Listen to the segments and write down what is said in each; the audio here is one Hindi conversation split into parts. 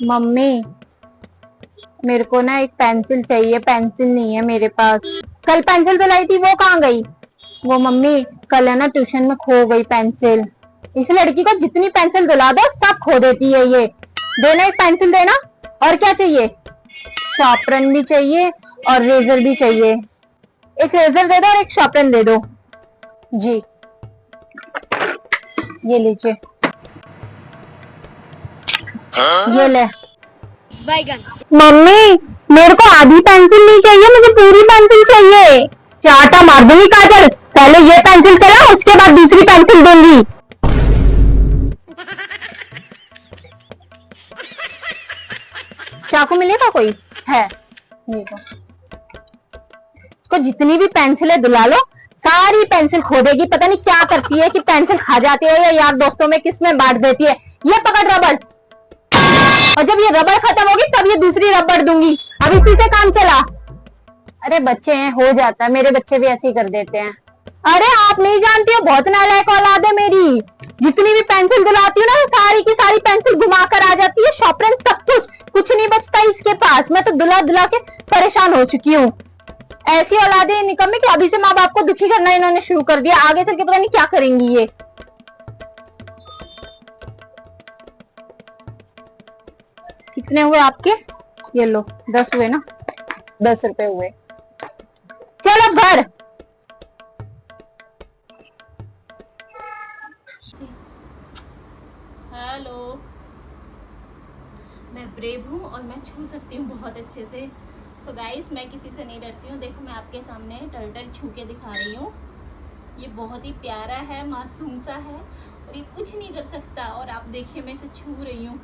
मम्मी, मेरे को ना एक पेंसिल चाहिए, पेंसिल नहीं है मेरे पास। कल पेंसिल तो लाई थी, वो कहाँ गई? वो मम्मी, कल है ना ट्यूशन में खो गई पेंसिल। इस लड़की को जितनी पेंसिल दिला दो सब खो देती है ये। देना, एक पेंसिल देना। और क्या चाहिए? शार्पनर भी चाहिए और रेजर भी चाहिए। एक रेजर दे दो और एक शार्पनर दे दो। जी, ये लीजिए। ये ले। बैगन। मम्मी, मेरे को आधी पेंसिल नहीं चाहिए, मुझे पूरी पेंसिल चाहिए। चाटा मार दूंगी काजल। पहले ये पेंसिल चला, उसके बाद दूसरी पेंसिल दूंगी। चाकू मिलेगा कोई? है, ये लो। इसको जितनी भी पेंसिलें दिला लो, सारी पेंसिल खो देगी। पता नहीं क्या करती है कि पेंसिल खा जाती है या यार दोस्तों में किस में बांट देती है। ये पकड़ रबड़, और जब ये रबड़ खत्म होगी तब ये दूसरी रबड़ दूंगी। अब इसी से काम चला। अरे बच्चे हैं, हो जाता है, मेरे बच्चे भी ऐसे ही कर देते हैं। अरे आप नहीं जानती हो, बहुत नालायक औलाद है मेरी। जितनी भी पेंसिल दिलाती हूँ ना, सारी की सारी पेंसिल घुमा कर आ जाती है, शॉर्पनर सब कुछ नहीं बचता इसके पास। मैं तो दिला दिला के परेशान हो चुकी हूँ। ऐसी औलादें निकम्मे कि अभी से माँ बाप को दुखी करना इन्होंने शुरू कर दिया, आगे चल के पता नहीं क्या करेंगी ये। कितने हुए आपके? ये लो, 10 हुए ना, 10 रुपए हुए। चलो घर। हेलो, मैं ब्रेव हूँ और मैं छू सकती हूँ बहुत अच्छे से। सो गाइस, मैं किसी से नहीं डरती हूँ। देखो, मैं आपके सामने टर्टल छू के दिखा रही हूँ। ये बहुत ही प्यारा है, मासूम सा है और ये कुछ नहीं कर सकता। और आप देखिए, मैं इसे छू रही हूँ।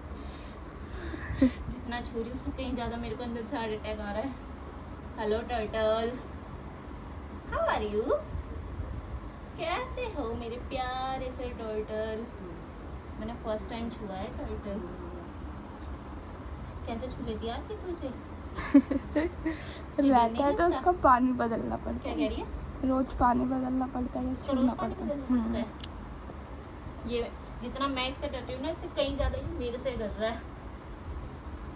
जितना छू रही हूँ उससे कहीं ज़्यादा मेरे को अंदर से हार्ट अटैक आ रहा है। Hello turtle, how are you? कैसे हो मेरे प्यारे से टर्टल? मैंने फर्स्ट टाइम छुआ है टर्टल। कैसे छू लेती यार तू इसे? रहता है तो उसका पानी बदलना पड़ता क्या है। कह रही है? रोज पानी बदलना पड़ता है, इसको रोज छूना पानी पड़ता बदलना पड़ता है। है। ये जितना मैं इससे डरती हूँ ना, इससे कहीं ज्यादा ये मेरे से डर रहा है।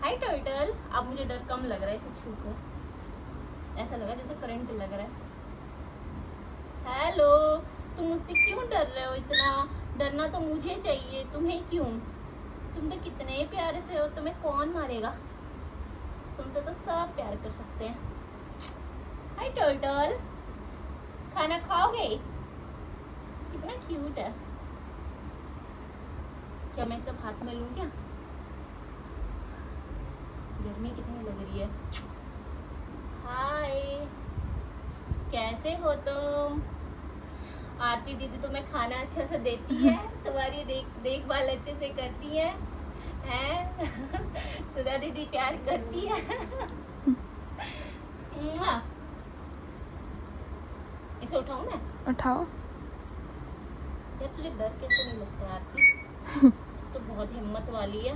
हाय टर्टल, अब मुझे डर कम लग रहा है इसे छू कर। ऐसा लगा जैसे करंट लग रहा है। हेलो, तुम मुझसे क्यों डर रहे हो इतना? डरना तो मुझे चाहिए, तुम्हें क्यों? तुम तो कितने प्यारे से हो, तुम्हें कौन मारेगा? तुमसे तो सब प्यार कर सकते हैं। हाय टर्टल, खाना खाओगे? कितना क्यूट है। क्या मैं सब हाथ में लूं क्या? गर्मी कितनी लग रही है। हाय, कैसे हो तुम? आरती दीदी तुम्हें खाना अच्छा से देती है, तुम्हारी देखभाल अच्छे से करती है, हैं? सुधा दीदी प्यार करती है। इसे उठाऊं मैं? उठाओ। यार तुझे डर कैसे नहीं लगता आरती? तो बहुत हिम्मत वाली है।